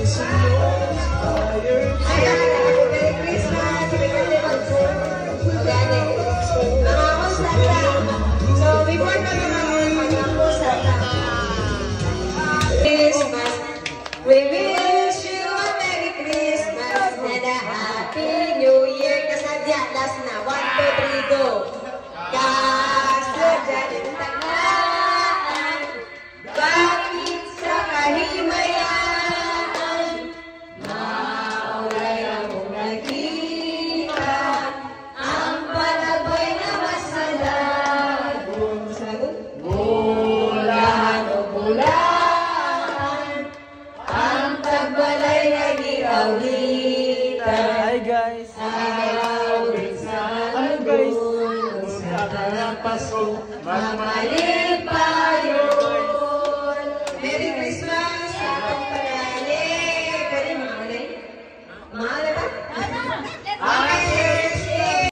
We wish you a Merry Christmas and a Happy New Year. Kasadya, last na. 1, 2, 3, go. Kasadya din taglaan, bakit sa kahimayan, maulay ang nakita, ang palabay na masalag. Bulahan o bulahan, ang pagbalay na giawitan. Hi guys! Awit sa Ano guys? sa Pasko, mamali